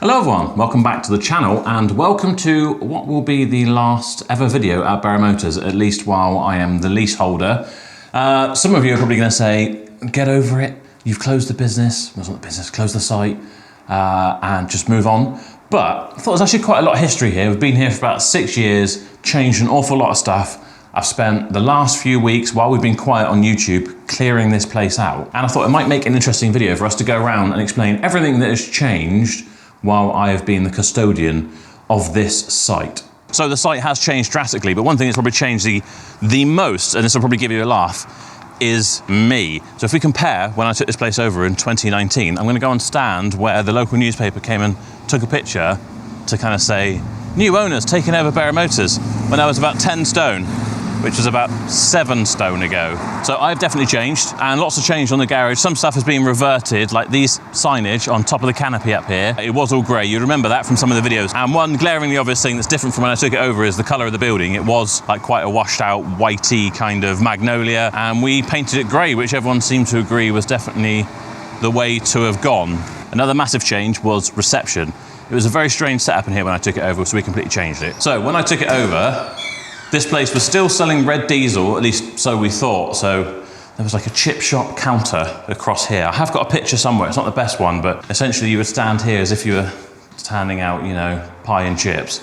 Hello everyone, welcome back to the channel and welcome to what will be the last ever video at Berrow Motors, at least while I am the leaseholder. Some of you are probably going to say, get over it, you've closed the business, well, it's not the business, close the site and just move on. But I thought there's actually quite a lot of history here. We've been here for about 6 years, changed an awful lot of stuff. I've spent the last few weeks, while we've been quiet on YouTube, clearing this place out. And I thought it might make an interesting video for us to go around and explain everything that has changed while I have been the custodian of this site. So the site has changed drastically, but one thing that's probably changed the most, and this will probably give you a laugh, is me. So if we compare when I took this place over in 2019, I'm gonna go and stand where the local newspaper came and took a picture to kind of say, new owners taking over Berrow Motors, when I was about 10 stone, which was about 7 stone ago. So I've definitely changed, and lots of change on the garage. Some stuff has been reverted, like these signage on top of the canopy up here. It was all grey, you remember that from some of the videos. And one glaringly obvious thing that's different from when I took it over is the colour of the building. It was like quite a washed out, whitey kind of magnolia, and we painted it grey, which everyone seemed to agree was definitely the way to have gone. Another massive change was reception. It was a very strange setup in here when I took it over, so we completely changed it. So when I took it over, this place was still selling red diesel, at least so we thought. So there was like a chip shop counter across here. I have got a picture somewhere, it's not the best one, but essentially you would stand here as if you were handing out, you know, pie and chips.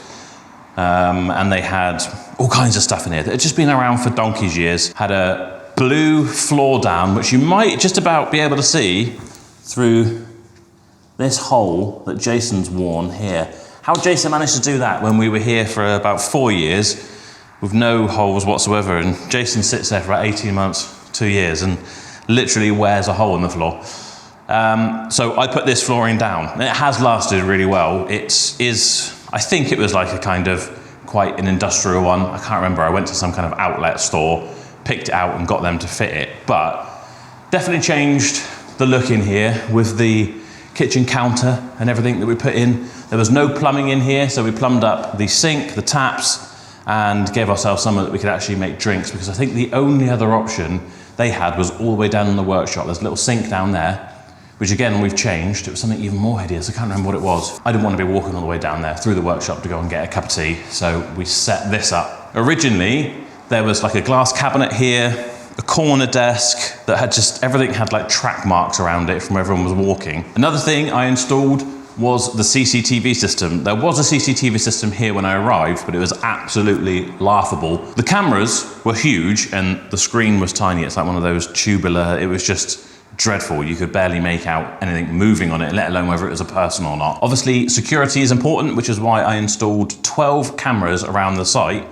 And they had all kinds of stuff in here that had just been around for donkey's years. Had a blue floor down, which you might just about be able to see through this hole that Jason's worn here. How Jason managed to do that when we were here for about 4 years, with no holes whatsoever, and Jason sits there for about 18 months, 2 years, and literally wears a hole in the floor. So I put this flooring down, and it has lasted really well. It is, I think it was like a kind of quite an industrial one. I can't remember, I went to some kind of outlet store, picked it out and got them to fit it, but definitely changed the look in here with the kitchen counter and everything that we put in. There was no plumbing in here, so we plumbed up the sink, the taps, and gave ourselves somewhere that we could actually make drinks, because I think the only other option they had was all the way down in the workshop. There's a little sink down there, which again, we've changed. It was something even more hideous. I can't remember what it was. I didn't want to be walking all the way down there through the workshop to go and get a cup of tea, so we set this up. Originally, there was like a glass cabinet here, a corner desk that had just, everything had like track marks around it from where everyone was walking. Another thing I installed was the CCTV system. There was a CCTV system here when I arrived, but it was absolutely laughable. The cameras were huge and the screen was tiny. It's like one of those tubular, it was just dreadful. You could barely make out anything moving on it, let alone whether it was a person or not. Obviously, security is important, which is why I installed 12 cameras around the site.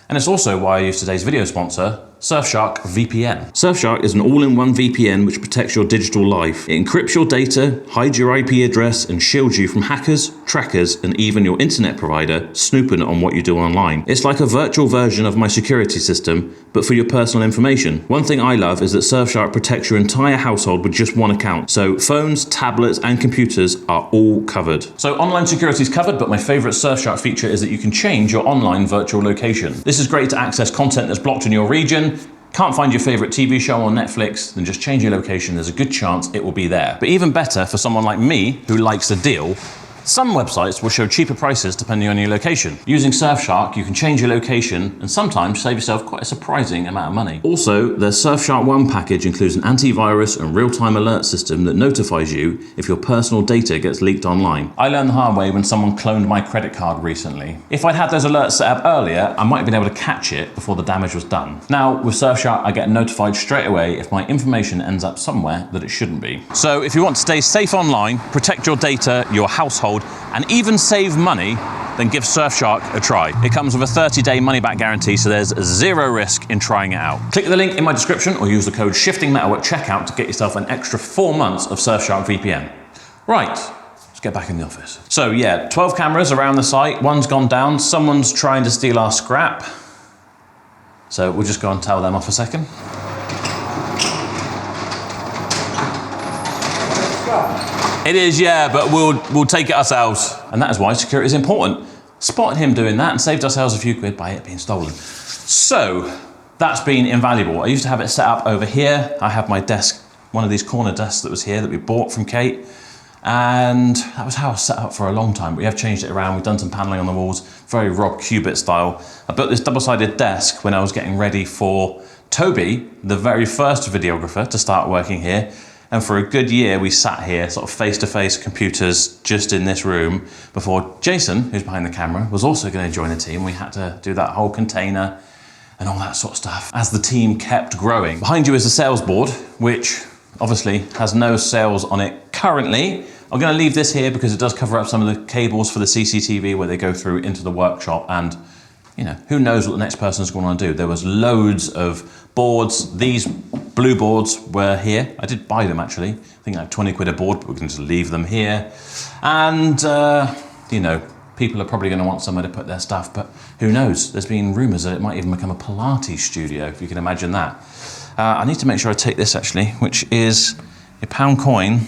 And it's also why I use today's video sponsor, Surfshark VPN. Surfshark is an all-in-one VPN which protects your digital life. It encrypts your data, hides your IP address, and shields you from hackers, trackers, and even your internet provider snooping on what you do online. It's like a virtual version of my security system, but for your personal information. One thing I love is that Surfshark protects your entire household with just one account. So phones, tablets, and computers are all covered. So online security is covered, but my favorite Surfshark feature is that you can change your online virtual location. This is great to access content that's blocked in your region. Can't find your favorite TV show on Netflix, then just change your location. There's a good chance it will be there. But even better for someone like me who likes a deal, some websites will show cheaper prices depending on your location. Using Surfshark, you can change your location and sometimes save yourself quite a surprising amount of money. Also, their Surfshark One package includes an antivirus and real-time alert system that notifies you if your personal data gets leaked online. I learned the hard way when someone cloned my credit card recently. If I'd had those alerts set up earlier, I might have been able to catch it before the damage was done. Now, with Surfshark, I get notified straight away if my information ends up somewhere that it shouldn't be. So if you want to stay safe online, protect your data, your household, and even save money, then give Surfshark a try. It comes with a 30-day money-back guarantee, so there's zero risk in trying it out. Click the link in my description or use the code SHIFTINGMetal at checkout to get yourself an extra 4 months of Surfshark VPN. Right, let's get back in the office. So yeah, 12 cameras around the site, one's gone down, someone's trying to steal our scrap. So we'll just go and tell them off a second. It is, yeah, but we'll take it ourselves. And that is why security is important. Spotted him doing that and saved ourselves a few quid by it being stolen. So that's been invaluable. I used to have it set up over here. I have my desk, one of these corner desks that was here that we bought from Kate. And that was how I set up for a long time. We have changed it around. We've done some paneling on the walls, very Rob Cubitt style. I built this double-sided desk when I was getting ready for Toby, the very first videographer, to start working here. And for a good year, we sat here, sort of face-to-face computers, just in this room, before Jason, who's behind the camera, was also going to join the team. We had to do that whole container and all that sort of stuff as the team kept growing. Behind you is the sales board, which obviously has no sales on it currently. I'm going to leave this here because it does cover up some of the cables for the CCTV where they go through into the workshop, and you know, who knows what the next person's going to do. There was loads of boards. These blue boards were here. I did buy them actually. I think like 20 quid a board, but we can just leave them here. And you know, people are probably going to want somewhere to put their stuff, but who knows? There's been rumours that it might even become a Pilates studio, if you can imagine that. I need to make sure I take this actually, which is a £1 coin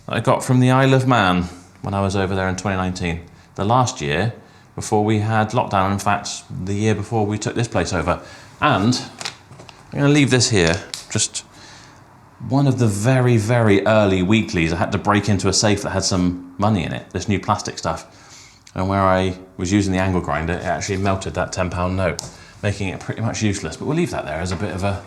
that I got from the Isle of Man when I was over there in 2019. The last year before we had lockdown, in fact, the year before we took this place over. And I'm going to leave this here, just one of the very, very early weeklies. I had to break into a safe that had some money in it, this new plastic stuff. And where I was using the angle grinder, it actually melted that £10 note, making it pretty much useless. But we'll leave that there as a bit of a,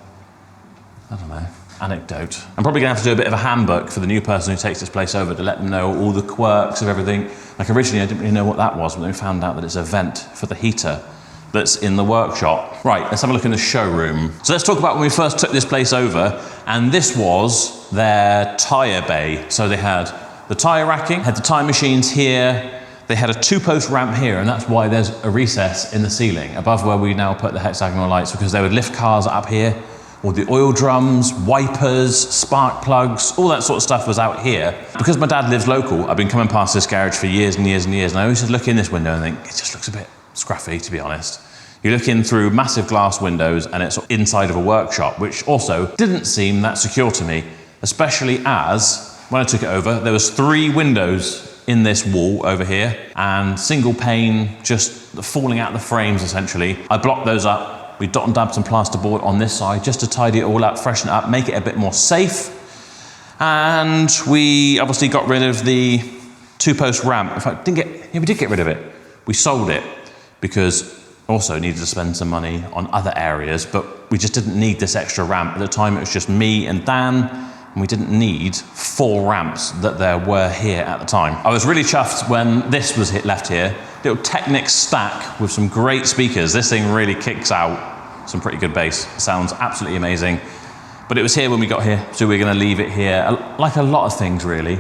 I don't know, anecdote. I'm probably going to have to do a bit of a handbook for the new person who takes this place over to let them know all the quirks of everything. Like originally I didn't really know what that was, but then we found out that it's a vent for the heater that's in the workshop. Right, let's have a look in the showroom. So let's talk about when we first took this place over, and this was their tyre bay. So they had the tyre racking, had the tyre machines here, they had a 2-post ramp here, and that's why there's a recess in the ceiling above where we now put the hexagonal lights, because they would lift cars up here. All the oil drums, wipers, spark plugs, all that sort of stuff was out here. Because my dad lives local, I've been coming past this garage for years and years and years, and I always just look in this window and think, it just looks a bit scruffy, to be honest. You look in through massive glass windows and it's inside of a workshop, which also didn't seem that secure to me, especially as, when I took it over, there was 3 windows in this wall over here, and single pane just falling out the frames, essentially. I blocked those up. We dot and dabbed some plasterboard on this side just to tidy it all up, freshen it up, make it a bit more safe. And we obviously got rid of the 2-post ramp. In fact, we did get rid of it. We sold it because also needed to spend some money on other areas, but we just didn't need this extra ramp. At the time, it was just me and Dan, and we didn't need 4 ramps that there were here at the time. I was really chuffed when this was left here. Little Technics stack with some great speakers. This thing really kicks out some pretty good bass. Sounds absolutely amazing. But it was here when we got here, so we're going to leave it here, like a lot of things really.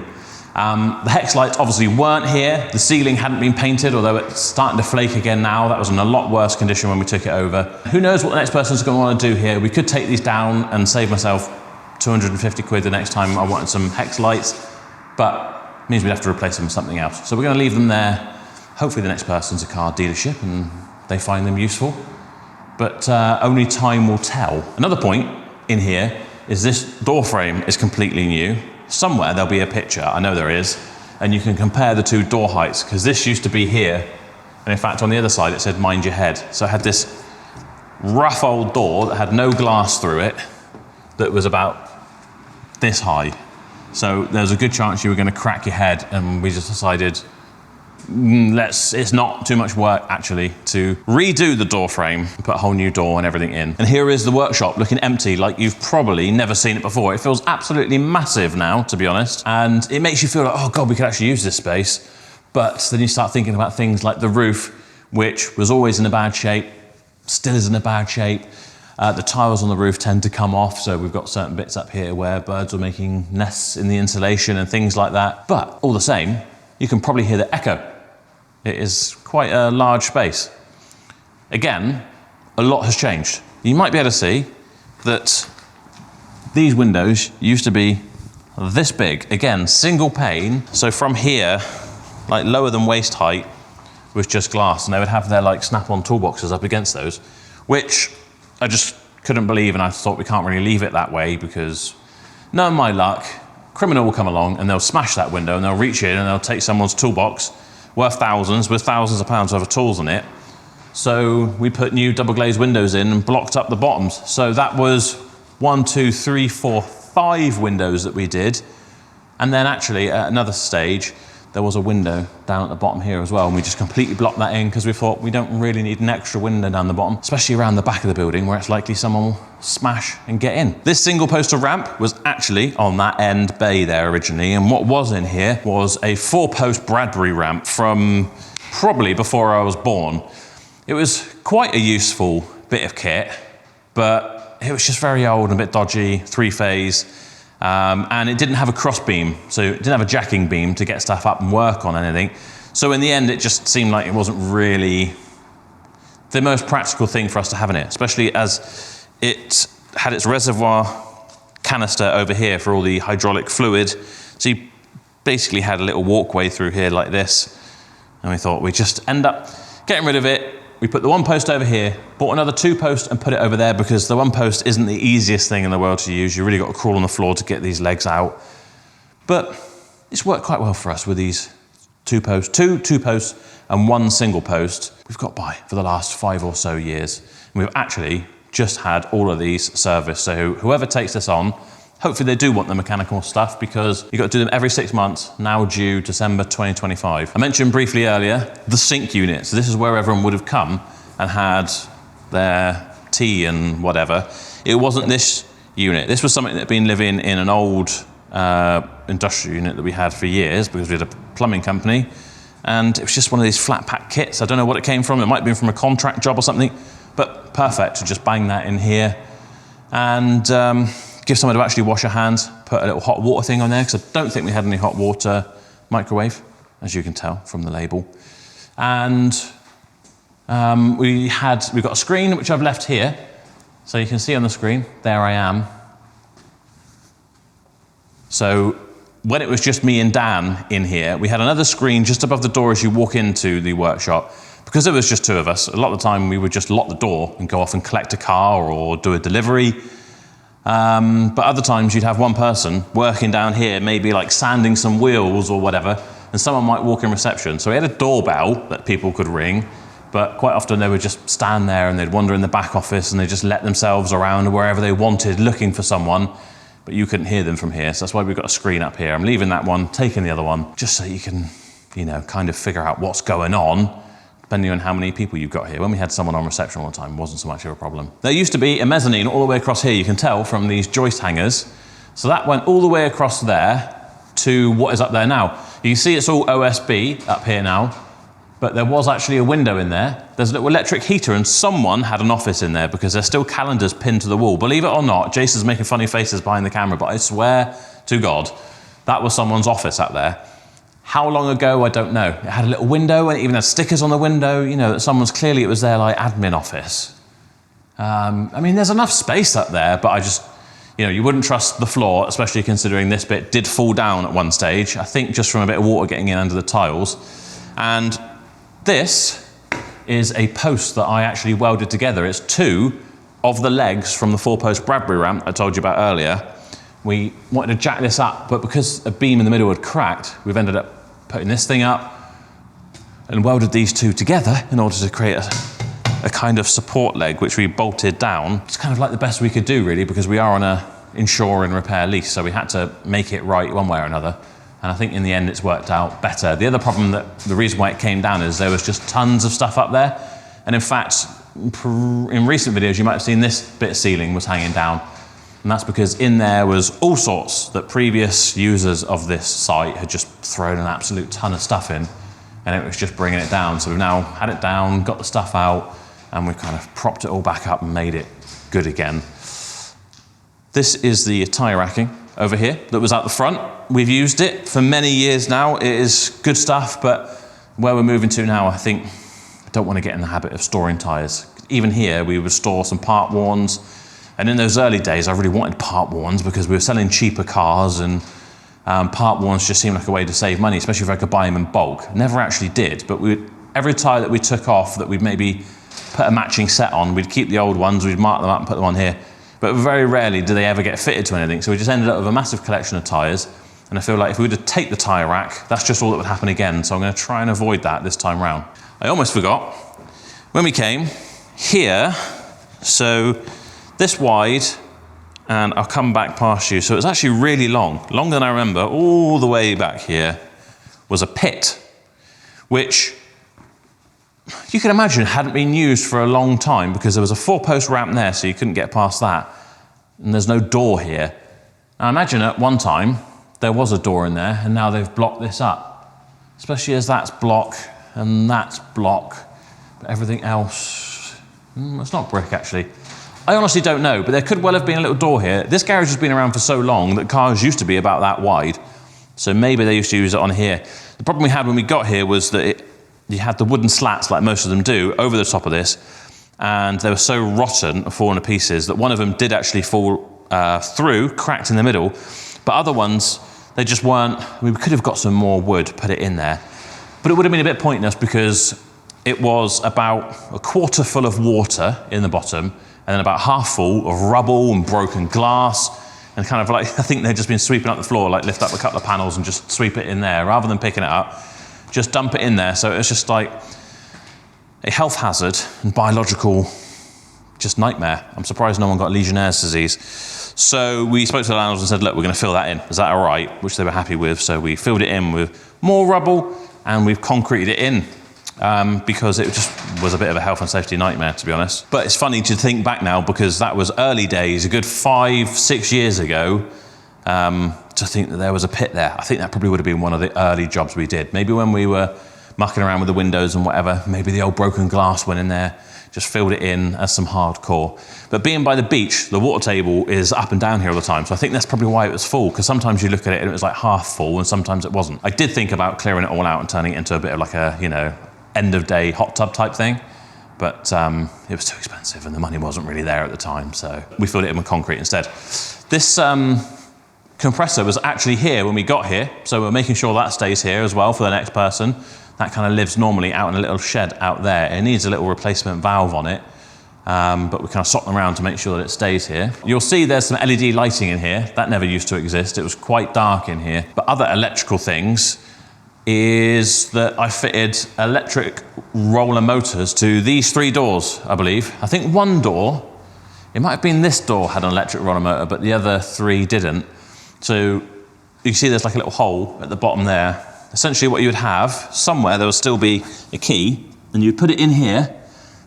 The hex lights obviously weren't here. The ceiling hadn't been painted, although it's starting to flake again now. That was in a lot worse condition when we took it over. Who knows what the next person's going to want to do here. We could take these down and save myself 250 quid the next time I wanted some hex lights, but it means we'd have to replace them with something else. So we're going to leave them there. Hopefully the next person's a car dealership and they find them useful, but only time will tell. Another point in here is this door frame is completely new. Somewhere there'll be a picture, I know there is, and you can compare the 2 door heights, because this used to be here, and in fact on the other side it said mind your head. So I had this rough old door that had no glass through it that was about this high. So there's a good chance you were going to crack your head, and we just decided it's not too much work actually to redo the door frame, put a whole new door and everything in. And here is the workshop looking empty like you've probably never seen it before. It feels absolutely massive now, to be honest, and it makes you feel like, oh god, we could actually use this space. But then you start thinking about things like the roof, which was always in a bad shape, still is in a bad shape. The tiles on the roof tend to come off, so we've got certain bits up here where birds were making nests in the insulation and things like that. But all the same, you can probably hear the echo. It is quite a large space. Again, a lot has changed. You might be able to see that these windows used to be this big. Again, single pane. So from here, like lower than waist height, was just glass, and they would have their like snap-on toolboxes up against those, which I just couldn't believe, and I thought we can't really leave it that way because, knowing my luck, criminal will come along and they'll smash that window and they'll reach in and they'll take someone's toolbox worth thousands, with thousands of pounds worth of tools in it. So we put new double glazed windows in and blocked up the bottoms. So that was 1, 2, 3, 4, 5 windows that we did. And then actually at another stage, there was a window down at the bottom here as well, and we just completely blocked that in because we thought we don't really need an extra window down the bottom, especially around the back of the building where it's likely someone will smash and get in. This single poster ramp was actually on that end bay there originally, and what was in here was a 4-post Bradbury ramp from probably before I was born. It was quite a useful bit of kit, but it was just very old and a bit dodgy, 3-phase. And it didn't have a cross beam, so it didn't have a jacking beam to get stuff up and work on anything. So in the end, it just seemed like it wasn't really the most practical thing for us to have in it, especially as it had its reservoir canister over here for all the hydraulic fluid. So you basically had a little walkway through here like this, and we thought we'd just end up getting rid of it. We put the 1 post over here, bought another 2 post and put it over there because the 1 post isn't the easiest thing in the world to use. You really got to crawl on the floor to get these legs out. But it's worked quite well for us with these 2 posts, two posts and 1 single post. We've got by for the last 5 or so years. And we've actually just had all of these serviced. So whoever takes this on, hopefully they do want the mechanical stuff because you've got to do them every 6 months, now due December 2025. I mentioned briefly earlier the sink unit. So this is where everyone would have come and had their tea and whatever. It wasn't this unit. This was something that had been living in an old industrial unit that we had for years because we had a plumbing company. And it was just one of these flat pack kits. I don't know what it came from. It might have been from a contract job or something, but perfect to just bang that in here. And give someone to actually wash your hands, put a little hot water thing on there, because I don't think we had any hot water microwave, as you can tell from the label. And we've got a screen, which I've left here. So you can see on the screen, there I am. So when it was just me and Dan in here, we had another screen just above the door as you walk into the workshop. Because there was just 2 of us, a lot of the time we would just lock the door and go off and collect a car or do a delivery. But other times you'd have one person working down here, maybe like sanding some wheels or whatever, and someone might walk in reception. So we had a doorbell that people could ring, but quite often they would just stand there and they'd wander in the back office and they'd just let themselves around wherever they wanted looking for someone, but you couldn't hear them from here. So that's why we've got a screen up here. I'm leaving that one, taking the other one, just so you can, kind of figure out what's going on, depending on how many people you've got here. When we had someone on reception all the time, it wasn't so much of a problem. There used to be a mezzanine all the way across here, you can tell from these joist hangers. So that went all the way across there to what is up there now. You can see it's all OSB up here now, but there was actually a window in there. There's a little electric heater and someone had an office in there because there's still calendars pinned to the wall. Believe it or not, Jason's making funny faces behind the camera, but I swear to God, that was someone's office up there. How long ago, I don't know. It had a little window and it even had stickers on the window, that someone's clearly it was their admin office. I mean, there's enough space up there, but I just, you wouldn't trust the floor, especially considering this bit did fall down at one stage. I think just from a bit of water getting in under the tiles. And this is a post that I actually welded together. It's 2 of the legs from the 4-post Bradbury ramp I told you about earlier. We wanted to jack this up, but because a beam in the middle had cracked, we've ended up putting this thing up and welded these 2 together in order to create a kind of support leg, which we bolted down. It's kind of like the best we could do, really, because we are on a insure and repair lease, so we had to make it right one way or another. And I think in the end it's worked out better. The other problem, the reason why it came down is there was just tons of stuff up there. And in fact, in recent videos, you might have seen this bit of ceiling was hanging down. And that's because in there was all sorts that previous users of this site had just thrown an absolute ton of stuff in, and it was just bringing it down. So we've now had it down, got the stuff out, and we've kind of propped it all back up and made it good again. This is the tyre racking over here that was out the front. We've used it for many years now. It is good stuff, but where we're moving to now, I think I don't want to get in the habit of storing tyres. Even here, we would store some part warns. And in those early days, I really wanted part warns because we were selling cheaper cars, and part warns just seemed like a way to save money, especially if I could buy them in bulk. Never actually did, but every tyre that we took off that we'd maybe put a matching set on, we'd keep the old ones, we'd mark them up and put them on here. But very rarely do they ever get fitted to anything. So we just ended up with a massive collection of tyres. And I feel like if we were to take the tyre rack, that's just all that would happen again. So I'm going to try and avoid that this time round. I almost forgot. When we came here, so this wide and I'll come back past you. So it's actually really long, longer than I remember. All the way back here was a pit, which you can imagine hadn't been used for a long time because there was a 4-post ramp there, so you couldn't get past that. And there's no door here. Now imagine at one time, there was a door in there, and now they've blocked this up. Especially as that's block, and that's block, but everything else, it's not brick actually. I honestly don't know, but there could well have been a little door here. This garage has been around for so long that cars used to be about that wide. So maybe they used to use it on here. The problem we had when we got here was that you had the wooden slats, like most of them do, over the top of this, and they were so rotten and falling to pieces that one of them did actually fall through, cracked in the middle, but other ones, they just weren't. I mean, we could have got some more wood, put it in there, but it would have been a bit pointless because it was about a quarter full of water in the bottom, and then about half full of rubble and broken glass, and kind of like, I think they'd just been sweeping up the floor, like lift up a couple of panels and just sweep it in there, rather than picking it up, just dump it in there. So it was just like a health hazard and biological just nightmare. I'm surprised no one got Legionnaire's disease. So we spoke to the landlords and said, look, we're gonna fill that in. Is that all right? Which they were happy with. So we filled it in with more rubble and we've concreted it in. Because it just was a bit of a health and safety nightmare, to be honest. But it's funny to think back now because that was early days, a good 5-6 years ago, to think that there was a pit there. I think that probably would have been one of the early jobs we did. Maybe when we were mucking around with the windows and whatever, maybe the old broken glass went in there, just filled it in as some hardcore. But being by the beach, the water table is up and down here all the time. So I think that's probably why it was full, because sometimes you look at it and it was like half full and sometimes it wasn't. I did think about clearing it all out and turning it into a bit of like a, you know, end of day hot tub type thing, but it was too expensive and the money wasn't really there at the time, so we filled it in with concrete instead. This compressor was actually here when we got here, so we're making sure that stays here as well for the next person. That kind of lives normally out in a little shed out there. It needs a little replacement valve on it, but we kind of swap them around to make sure that it stays here. You'll see there's some LED lighting in here. That never used to exist. It was quite dark in here. But other electrical things is that I fitted electric roller motors to these 3 doors, I believe. I think one door, it might have been this door had an electric roller motor, but the other 3 didn't. So you see there's like a little hole at the bottom there. Essentially what you would have, somewhere there will still be a key, and you'd put it in here,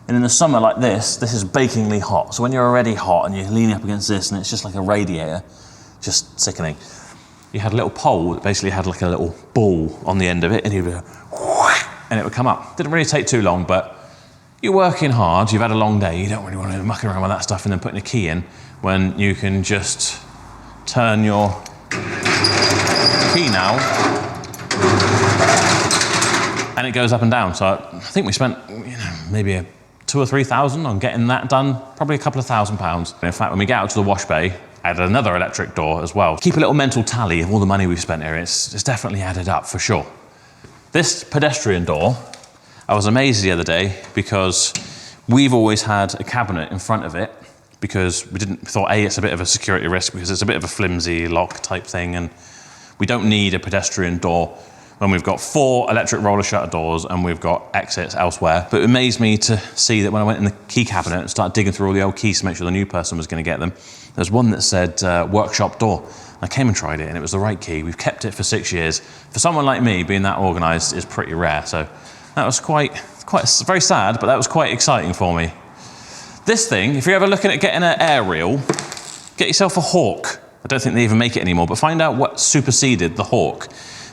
and in the summer like this is bakingly hot. So when you're already hot and you're leaning up against this and it's just like a radiator, just sickening. You had a little pole that basically had like a little ball on the end of it, and you'd go, and it would come up. Didn't really take too long, but you're working hard, you've had a long day, you don't really want to be mucking around with that stuff and then putting a key in when you can just turn your key now and it goes up and down. So I think we spent, you know, maybe 2,000 or 3,000 on getting that done, probably a couple of £1,000s. And in fact, when we get out to the wash bay, added another electric door as well. Keep a little mental tally of all the money we've spent here. It's definitely added up for sure. This pedestrian door, I was amazed the other day because we've always had a cabinet in front of it because we thought A, it's a bit of a security risk because it's a bit of a flimsy lock type thing, and we don't need a pedestrian door when we've got 4 electric roller shutter doors and we've got exits elsewhere. But it amazed me to see that when I went in the key cabinet and started digging through all the old keys to make sure the new person was going to get them, there's one that said workshop door. I came and tried it and it was the right key. We've kept it for 6 years. For someone like me, being that organised is pretty rare. So that was quite very sad, but that was quite exciting for me. This thing, if you're ever looking at getting an aerial, get yourself a Hawk. I don't think they even make it anymore, but find out what superseded the Hawk.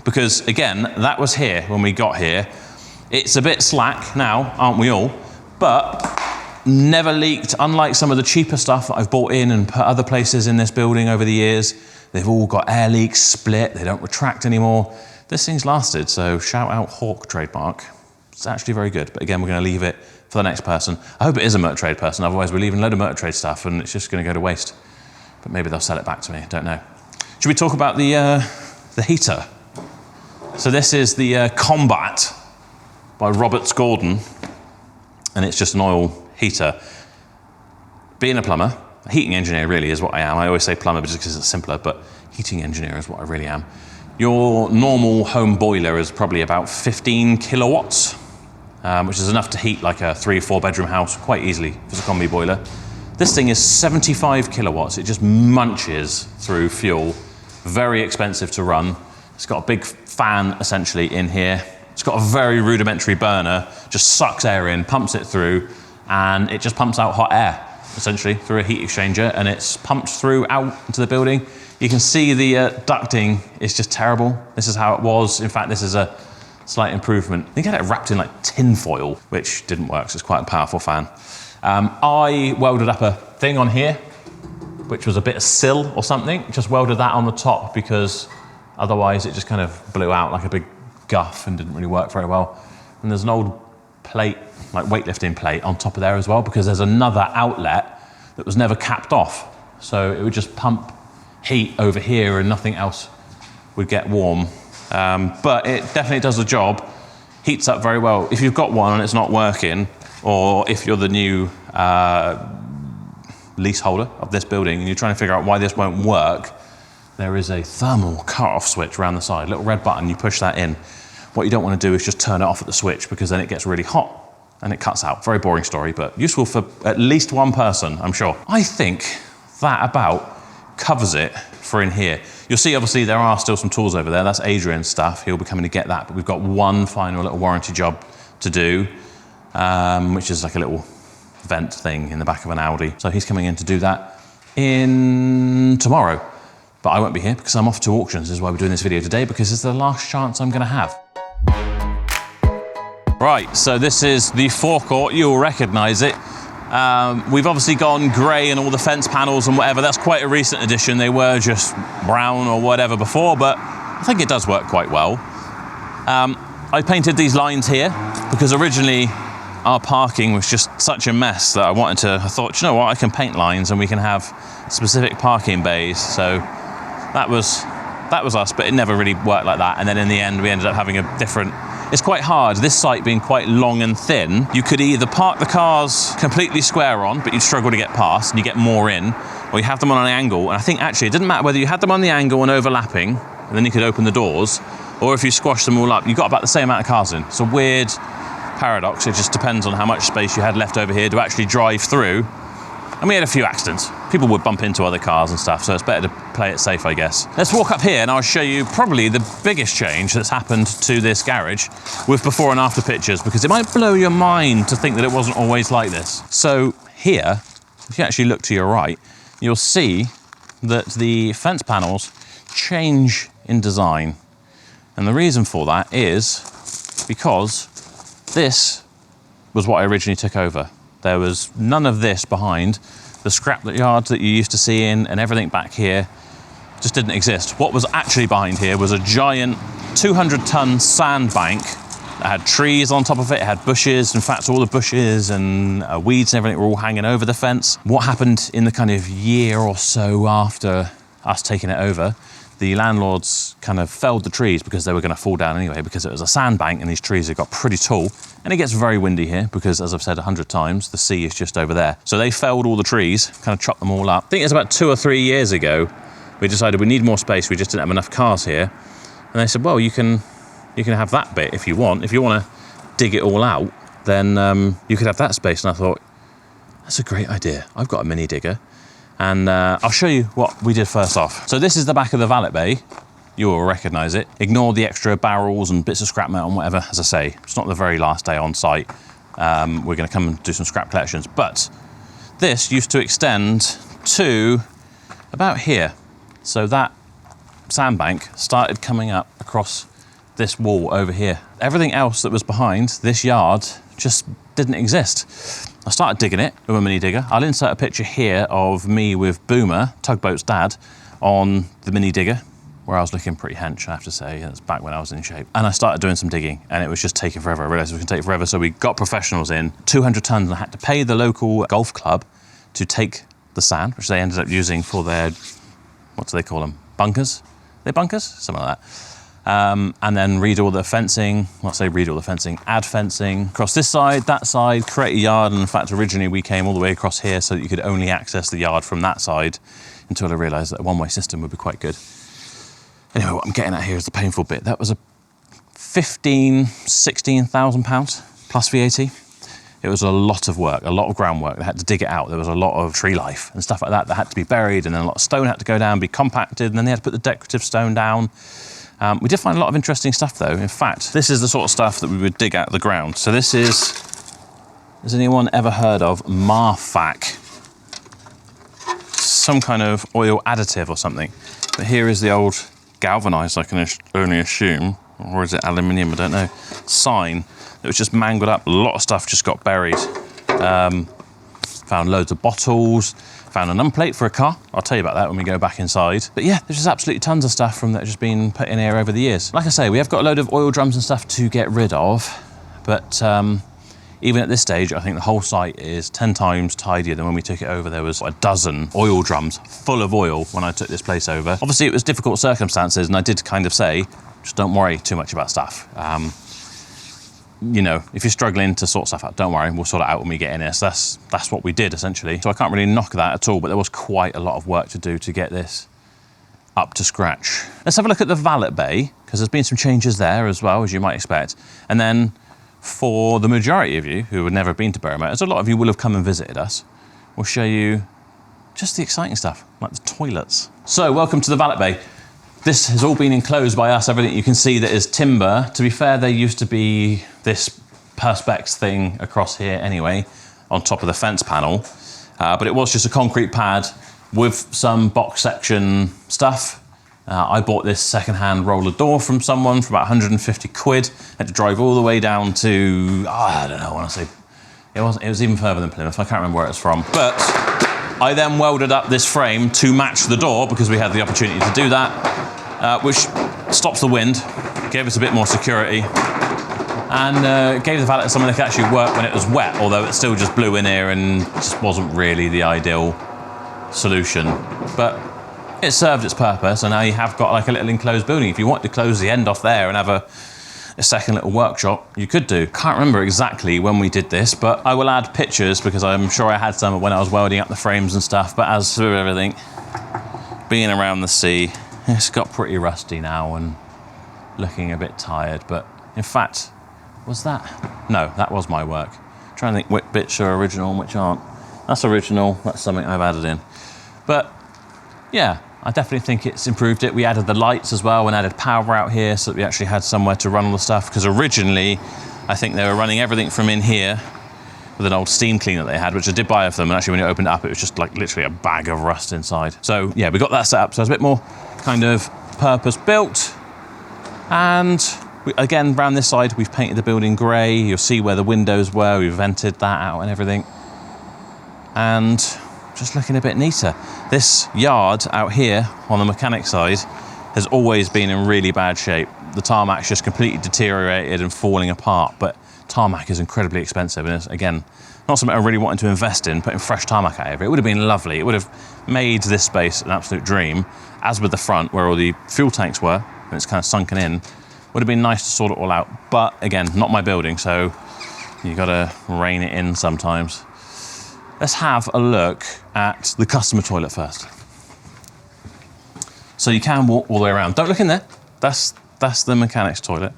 Because again, that was here when we got here. It's a bit slack now, aren't we all? But never leaked, unlike some of the cheaper stuff that I've bought in and put other places in this building over the years. They've all got air leaks, split, they don't retract anymore. This thing's lasted, so shout out Hawk trademark. It's actually very good, but again, we're gonna leave it for the next person. I hope it is a motor trade person, otherwise we're leaving a load of motor trade stuff and it's just gonna go to waste. But maybe they'll sell it back to me, I don't know. Should we talk about the heater? So this is the Combat by Roberts Gordon, and it's just an oil heater. Being a plumber, a heating engineer really is what I am. I always say plumber just because it's simpler, but heating engineer is what I really am. Your normal home boiler is probably about 15 kilowatts, which is enough to heat like a 3 or 4 bedroom house quite easily if it's a combi boiler. This thing is 75 kilowatts. It just munches through fuel. Very expensive to run. It's got a big fan essentially in here. It's got a very rudimentary burner, just sucks air in, pumps it through, and it just pumps out hot air, essentially, through a heat exchanger, and it's pumped through out into the building. You can see the ducting is just terrible. This is how it was. In fact, this is a slight improvement. You get it wrapped in like tin foil, which didn't work, so it's quite a powerful fan. I welded up a thing on here, which was a bit of sill or something. Just welded that on the top because otherwise it just kind of blew out like a big guff and didn't really work very well. And there's an old plate, like weightlifting plate on top of there as well, because there's another outlet that was never capped off. So it would just pump heat over here and nothing else would get warm. But it definitely does the job. Heats up very well. If you've got one and it's not working, or if you're the new leaseholder of this building and you're trying to figure out why this won't work, there is a thermal cut-off switch around the side, little red button, you push that in. What you don't want to do is just turn it off at the switch, because then it gets really hot and it cuts out. Very boring story, but useful for at least one person, I'm sure. I think that about covers it for in here. You'll see, obviously, there are still some tools over there. That's Adrian's stuff. He'll be coming to get that, but we've got one final little warranty job to do, which is like a little vent thing in the back of an Audi. So he's coming in to do that tomorrow. But I won't be here because I'm off to auctions. This is why we're doing this video today, because it's the last chance I'm gonna have. Right, so this is the forecourt. You'll recognize it. We've obviously gone grey and all the fence panels and whatever. That's quite a recent addition. They were just brown or whatever before, but I think it does work quite well. I painted these lines here because originally our parking was just such a mess that I thought, you know what, I can paint lines and we can have specific parking bays. So that was us, but it never really worked like that. And then in the end, we ended up having a different. It's quite hard, this site being quite long and thin. You could either park the cars completely square on, but you'd struggle to get past and you get more in, or you have them on an angle. And I think actually it didn't matter whether you had them on the angle and overlapping, and then you could open the doors, or if you squash them all up, you got about the same amount of cars in. It's a weird paradox. It just depends on how much space you had left over here to actually drive through. And we had a few accidents. People would bump into other cars and stuff, so it's better to play it safe, I guess. Let's walk up here and I'll show you probably the biggest change that's happened to this garage with before and after pictures, because it might blow your mind to think that it wasn't always like this. So here, if you actually look to your right, you'll see that the fence panels change in design. And the reason for that is because this was what I originally took over. There was none of this behind. The scrap yards that you used to see in and everything back here just didn't exist. What was actually behind here was a giant 200-ton sandbank that had trees on top of it. It had bushes. In fact, all the bushes and weeds and everything were all hanging over the fence. What happened in the kind of year or so after us taking it over, the landlords kind of felled the trees because they were going to fall down anyway, because it was a sandbank and these trees had got pretty tall. And it gets very windy here because, as I've said 100 times, the sea is just over there. So they felled all the trees, kind of chopped them all up. I think it's about 2 or 3 years ago, we decided we need more space. We just didn't have enough cars here. And they said, well, you can have that bit if you want. If you want to dig it all out, then you could have that space. And I thought, that's a great idea. I've got a mini digger. And I'll show you what we did first off. So this is the back of the valet bay. You will recognise it. Ignore the extra barrels and bits of scrap metal and whatever. As I say, it's not the very last day on site. We're going to come and do some scrap collections. But this used to extend to about here. So that sandbank started coming up across this wall over here. Everything else that was behind this yard just didn't exist. I started digging it with a mini digger. I'll insert a picture here of me with Boomer, Tugboat's dad, on the mini digger, where I was looking pretty hench, I have to say. That's back when I was in shape. And I started doing some digging, and it was just taking forever. I realised it was going to take forever, so we got professionals in, 200 tons, and I had to pay the local golf club to take the sand, which they ended up using for their, what do they call them? Bunkers? Are they bunkers? Something like that. And then read all the fencing, well, I say read all the fencing, add fencing across this side, that side, create a yard. And in fact, originally we came all the way across here so that you could only access the yard from that side, until I realised that a one-way system would be quite good. Anyway, what I'm getting at here is the painful bit. That was a £16,000 plus VAT. it was a lot of work, a lot of groundwork. They had to dig it out. There was a lot of tree life and stuff like that that had to be buried, and then a lot of stone had to go down, be compacted, and then they had to put the decorative stone down. We did find a lot of interesting stuff though. In fact, this is the sort of stuff that we would dig out of the ground. So this is, has anyone ever heard of Marfac? Some kind of oil additive or something. But here is the old galvanized, I can only assume, or is it aluminium, I don't know, sign that was just mangled up. A lot of stuff just got buried. Found loads of bottles, found a number plate for a car. I'll tell you about that when we go back inside. But yeah, there's just absolutely tons of stuff from that just been put in here over the years. Like I say, we have got a load of oil drums and stuff to get rid of, but even at this stage, I think the whole site is 10 times tidier than when we took it over. There was a dozen oil drums full of oil when I took this place over. Obviously, it was difficult circumstances, and I did kind of say, just don't worry too much about stuff. You know, if you're struggling to sort stuff out, don't worry, we'll sort it out when we get in here. So that's what we did, essentially. So I can't really knock that at all, but there was quite a lot of work to do to get this up to scratch. Let's have a look at the valet bay, because there's been some changes there as well, as you might expect. And then for the majority of you who have never been to Berrow Motors, a lot of you will have come and visited us. We'll show you just the exciting stuff, like the toilets. So welcome to the valet bay. This has all been enclosed by us. Everything you can see that is timber. To be fair, there used to be this perspex thing across here anyway, on top of the fence panel. But it was just a concrete pad with some box section stuff. I bought this second-hand roller door from someone for about 150 quid. Had to drive all the way down to, I don't know, I want to say, it was even further than Plymouth. I can't remember where it's from. But I then welded up this frame to match the door because we had the opportunity to do that, which stops the wind, gave us a bit more security, and gave the valet something that could actually work when it was wet, although it still just blew in here and just wasn't really the ideal solution. But it served its purpose, and now you have got like a little enclosed building. If you want to close the end off there and have a second little workshop, you could do. Can't remember exactly when we did this, but I will add pictures because I'm sure I had some when I was welding up the frames and stuff. But as with everything, being around the sea, it's got pretty rusty now and looking a bit tired. But in fact, was that? No, that was my work. I'm trying to think which bits are original and which aren't. That's original, that's something I've added in. But yeah, I definitely think it's improved it. We added the lights as well and added power out here so that we actually had somewhere to run all the stuff, because originally I think they were running everything from in here with an old steam cleaner they had, which I did buy of them, and actually when you opened it up it was just like literally a bag of rust inside. So yeah, we got that set up, so it's a bit more kind of purpose built. And again, around this side we've painted the building grey. You'll see where the windows were, we've vented that out and everything, and just looking a bit neater. This yard out here on the mechanic side has always been in really bad shape. The tarmac's just completely deteriorated and falling apart, but tarmac is incredibly expensive, and it's, again, not something I really wanted to invest in, putting fresh tarmac out of it. It would have been lovely. It would have made this space an absolute dream, as with the front where all the fuel tanks were, and it's kind of sunken in. Would have been nice to sort it all out, but again, not my building, so you gotta rein it in sometimes. Let's have a look at the customer toilet first. So you can walk all the way around. Don't look in there. That's the mechanic's toilet.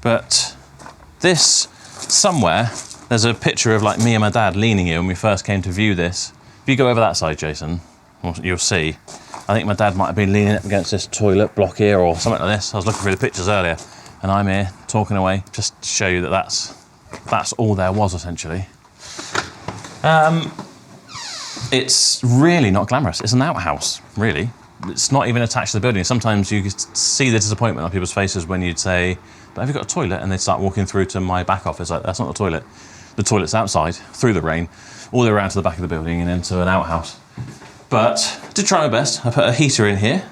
But this, somewhere, there's a picture of like me and my dad leaning here when we first came to view this. If you go over that side, Jason, you'll see. I think my dad might have been leaning up against this toilet block here or something like this. I was looking through the pictures earlier, and I'm here talking away just to show you that that's all there was, essentially. It's really not glamorous. It's an outhouse, really. It's not even attached to the building. Sometimes you see the disappointment on people's faces when you'd say, but have you got a toilet? And they'd start walking through to my back office. Like, that's not the toilet. The toilet's outside, through the rain, all the way around to the back of the building and into an outhouse. But I did try my best. I put a heater in here.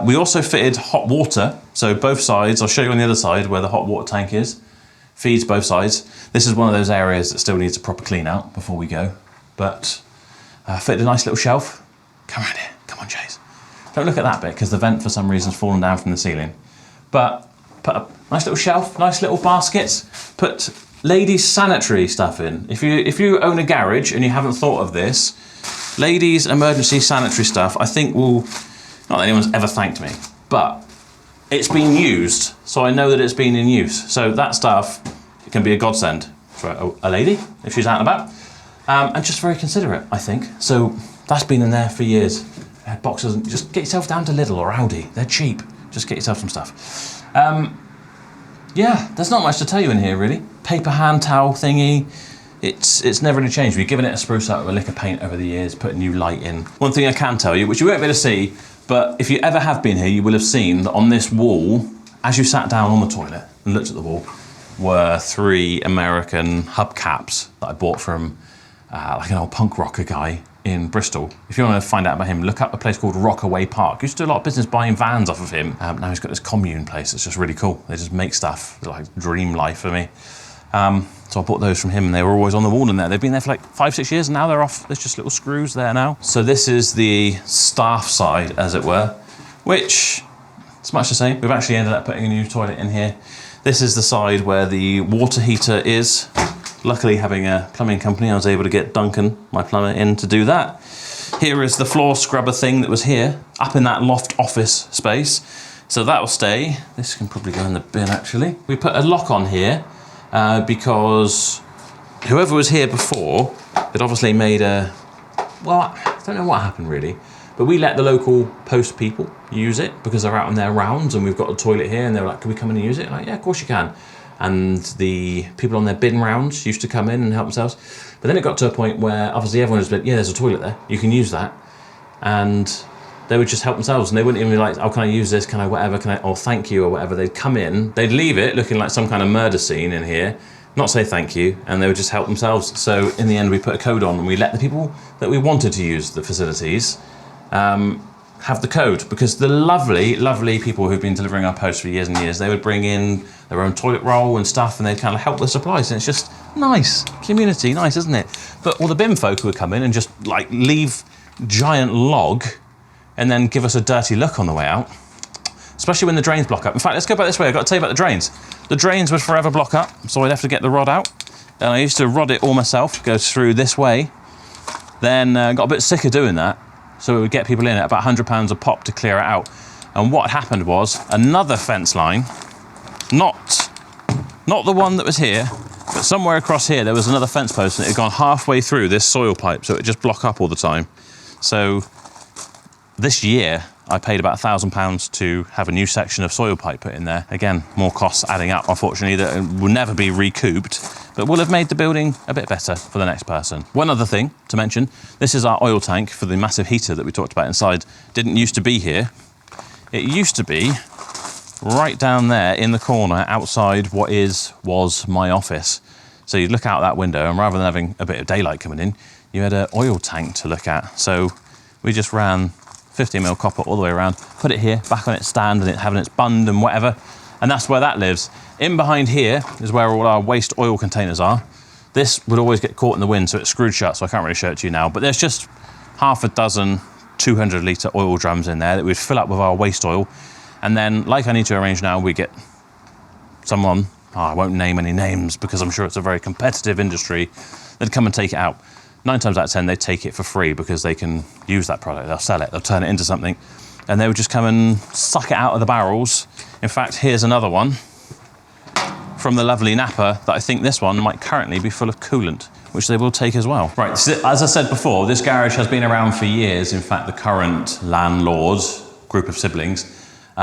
We also fitted hot water. So both sides, I'll show you on the other side where the hot water tank is. Feeds both sides. This is one of those areas that still needs a proper clean out before we go. But fitted a nice little shelf. Come around here. Come on, Chase. Don't look at that bit because the vent for some reason has fallen down from the ceiling. But put a nice little shelf, nice little baskets. Put ladies' sanitary stuff in. If you own a garage and you haven't thought of this, ladies' emergency sanitary stuff, I think will, not that anyone's ever thanked me, but it's been used, so I know that it's been in use. So that stuff, it can be a godsend. for a lady, if she's out and about. And just very considerate, I think. So that's been in there for years. Boxes, just get yourself down to Lidl or Aldi. They're cheap. Just get yourself some stuff. Yeah, there's not much to tell you in here, really. Paper hand towel thingy. It's never really changed. We've given it a spruce up with a lick of paint over the years, put a new light in. One thing I can tell you, which you won't be able to see, but if you ever have been here, you will have seen that on this wall, as you sat down on the toilet and looked at the wall, were 3 American hubcaps that I bought from like an old punk rocker guy in Bristol. If you want to find out about him, look up a place called Rockaway Park. Used to do a lot of business buying vans off of him. Now he's got this commune place. It's just really cool. They just make stuff. It's like dream life for me. So I bought those from him and they were always on the wall in there. They've been there for like 5-6 years and now they're off. There's just little screws there now. So this is the staff side, as it were, which it's much the same. We've actually ended up putting a new toilet in here. This is the side where the water heater is. Luckily, having a plumbing company, I was able to get Duncan, my plumber, in to do that. Here is the floor scrubber thing that was here, up in that loft office space. So that will stay. This can probably go in the bin, actually. We put a lock on here because whoever was here before had obviously made a... Well, I don't know what happened, really. But we let the local post people use it because they're out on their rounds and we've got a toilet here and they were like, can we come in and use it? Like, yeah, of course you can. And the people on their bin rounds used to come in and help themselves. But then it got to a point where obviously everyone was like, yeah, there's a toilet there, you can use that. And they would just help themselves and they wouldn't even be like, oh, can I use this? Can I whatever? Can I, oh, thank you or whatever. They'd come in, they'd leave it looking like some kind of murder scene in here, not say thank you, and they would just help themselves. So in the end, we put a code on and we let the people that we wanted to use the facilities have the code, because the lovely, lovely people who've been delivering our post for years and years, they would bring in their own toilet roll and stuff and they'd kind of help with supplies, and it's just nice. Community, nice, isn't it? But all the bin folk who would come in and just like leave giant log and then give us a dirty look on the way out, especially when the drains block up. In fact, let's go back this way. I've got to tell you about the drains. The drains would forever block up, so I'd have to get the rod out. And I used to rod it all myself, go through this way. Then got a bit sick of doing that. So we would get people in at about £100 a pop to clear it out. And what happened was another fence line, not the one that was here, but somewhere across here there was another fence post and it had gone halfway through this soil pipe, so it would just block up all the time. So this year I paid about £1,000 to have a new section of soil pipe put in there. Again, more costs adding up, unfortunately, that will never be recouped, but will have made the building a bit better for the next person. One other thing to mention, this is our oil tank for the massive heater that we talked about inside. Didn't used to be here. It used to be right down there in the corner outside what was my office. So you'd look out that window and rather than having a bit of daylight coming in, you had an oil tank to look at. So we just ran 50mm copper all the way around, put it here, back on its stand and it having its bund and whatever. And that's where that lives. In behind here is where all our waste oil containers are. This would always get caught in the wind, so it's screwed shut, so I can't really show it to you now. But there's just half a dozen 200-litre oil drums in there that we'd fill up with our waste oil. And then, like I need to arrange now, we get someone, I won't name any names because I'm sure it's a very competitive industry, they'd come and take it out. 9 times out of 10, they take it for free because they can use that product. They'll sell it, they'll turn it into something, and they would just come and suck it out of the barrels. In fact, here's another one from the lovely Napa that I think this one might currently be full of coolant, which they will take as well. Right, so as I said before, this garage has been around for years. In fact, the current landlord, group of siblings,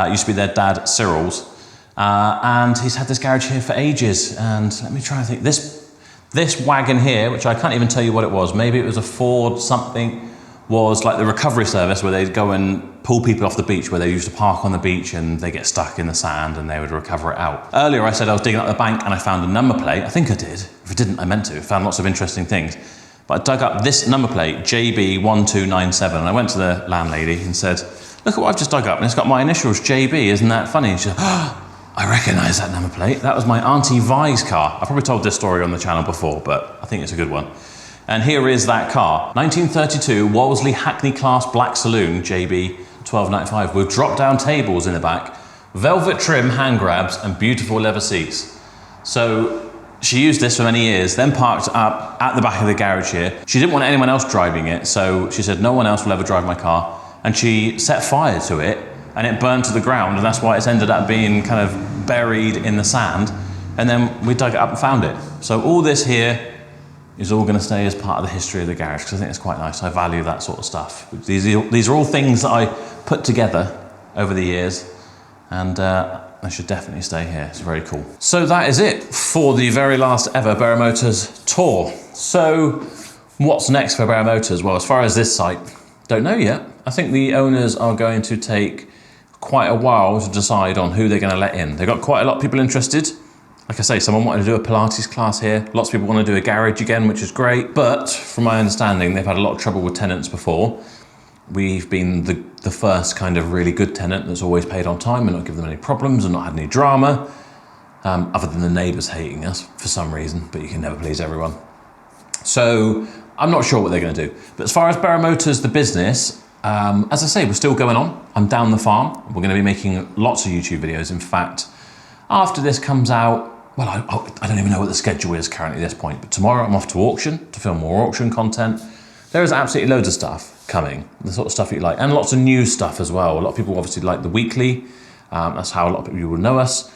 used to be their dad, Cyril's, and he's had this garage here for ages. And let me try and think, this wagon here, which I can't even tell you what it was, maybe it was a Ford something, was like the recovery service where they'd go and pull people off the beach, where they used to park on the beach and they get stuck in the sand and they would recover it out. Earlier I said I was digging up the bank and I found a number plate. I think I did. If I didn't, I meant to. I found lots of interesting things. But I dug up this number plate, JB1297, and I went to the landlady and said, look at what I've just dug up, and it's got my initials, JB, isn't that funny? And she said, oh, I recognise that number plate. That was my Auntie Vi's car. I've probably told this story on the channel before, but I think it's a good one. And here is that car. 1932 Wolseley Hackney Class Black Saloon, JB 1295, with drop-down tables in the back, velvet trim hand grabs, and beautiful leather seats. So she used this for many years, then parked up at the back of the garage here. She didn't want anyone else driving it, so she said, no one else will ever drive my car. And she set fire to it, and it burned to the ground, and that's why it's ended up being kind of buried in the sand. and then we dug it up and found it. So all this here is all going to stay as part of the history of the garage, because I think it's quite nice. I value that sort of stuff. These are all things that I put together over the years, and they should definitely stay here. It's very cool. So that is it for the very last ever Berrow Motors tour. So what's next for Berrow Motors? Well, as far as this site, don't know yet. I think the owners are going to take quite a while to decide on who they're going to let in. They've got quite a lot of people interested. Like I say, someone wanted to do a Pilates class here. Lots of people want to do a garage again, which is great. But from my understanding, they've had a lot of trouble with tenants before. We've been the first kind of really good tenant that's always paid on time and not given them any problems and not had any drama, other than the neighbours hating us for some reason, but you can never please everyone. So I'm not sure what they're going to do. But as far as Berrow Motors, the business, as I say, we're still going on. I'm down the farm. We're going to be making lots of YouTube videos. In fact, after this comes out, well, I don't even know what the schedule is currently at this point, but tomorrow I'm off to auction to film more auction content. There is absolutely loads of stuff coming, the sort of stuff that you like, and lots of new stuff as well. A lot of people obviously like the weekly. That's how a lot of people will know us.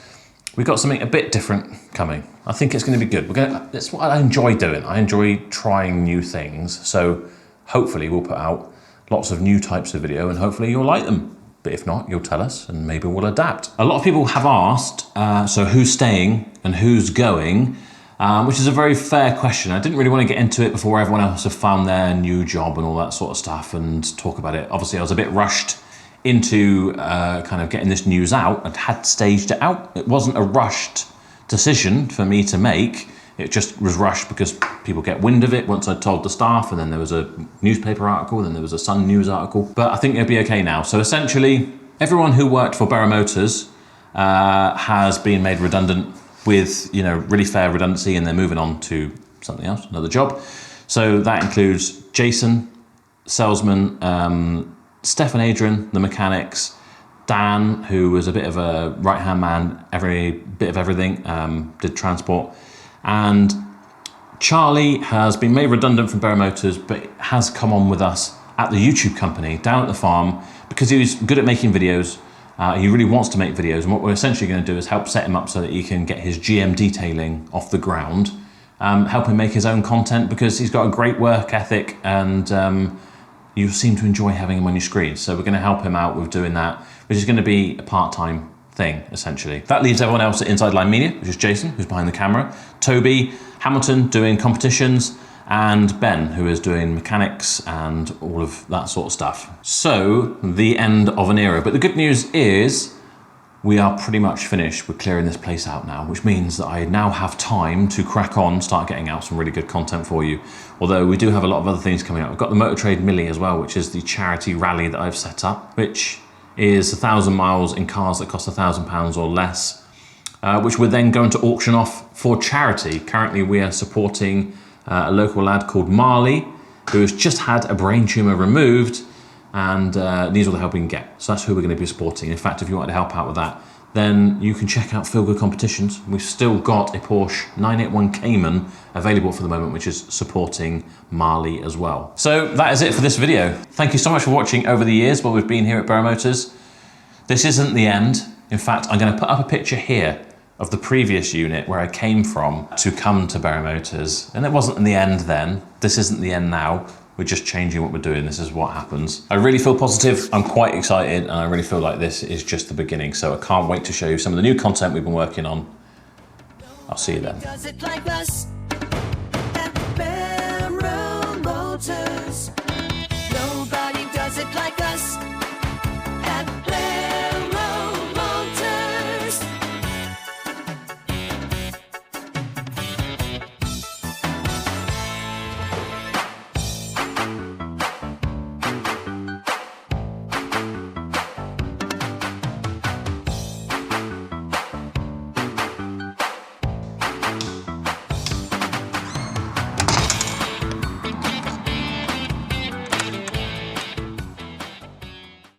We've got something a bit different coming. I think it's going to be good. That's what I enjoy doing. I enjoy trying new things. So hopefully we'll put out lots of new types of video and hopefully you'll like them. But if not, you'll tell us and maybe we'll adapt. A lot of people have asked, so who's staying and who's going, which is a very fair question. I didn't really want to get into it before everyone else have found their new job and all that sort of stuff and talk about it. Obviously, I was a bit rushed into kind of getting this news out and had staged it out. It wasn't a rushed decision for me to make. It just was rushed because people get wind of it once I told the staff, and then there was a newspaper article, then there was a Sun News article. But I think it'll be okay now. So essentially, everyone who worked for Berrow Motors has been made redundant with, really fair redundancy, and they're moving on to something else, another job. So that includes Jason, salesman, Steph and Adrian, the mechanics, Dan, who was a bit of a right-hand man, every bit of everything, did transport, and Charlie has been made redundant from Berrow Motors, but has come on with us at the YouTube company down at the farm because he was good at making videos. He really wants to make videos, and what we're essentially going to do is help set him up so that he can get his GM detailing off the ground, help him make his own content because he's got a great work ethic, and you seem to enjoy having him on your screen. So we're going to help him out with doing that, which is going to be a part-time thing, essentially. That leaves everyone else at Inside Line Media, which is Jason, who's behind the camera, Toby, Hamilton doing competitions, and Ben, who is doing mechanics and all of that sort of stuff. So, the end of an era. But the good news is, we are pretty much finished with clearing this place out now, which means that I now have time to crack on, start getting out some really good content for you. Although we do have a lot of other things coming up. We've got the Motor Trade Millie as well, which is the charity rally that I've set up, which is 1,000 miles in cars that cost £1,000 or less, which we're then going to auction off for charity. Currently we are supporting a local lad called Marley, who has just had a brain tumour removed and needs all the help we can get. So that's who we're going to be supporting. In fact, if you want to help out with that, then you can check out Feel Good Competitions. We've still got a Porsche 981 Cayman available for the moment, which is supporting Marley as well. So that is it for this video. Thank you so much for watching over the years while we've been here at Berrow Motors. This isn't the end. In fact, I'm going to put up a picture here of the previous unit where I came from to come to Berrow Motors. And it wasn't the end then. This isn't the end now. We're just changing what we're doing. This is what happens. I really feel positive. I'm quite excited, and I really feel like this is just the beginning. So I can't wait to show you some of the new content we've been working on. I'll see you then.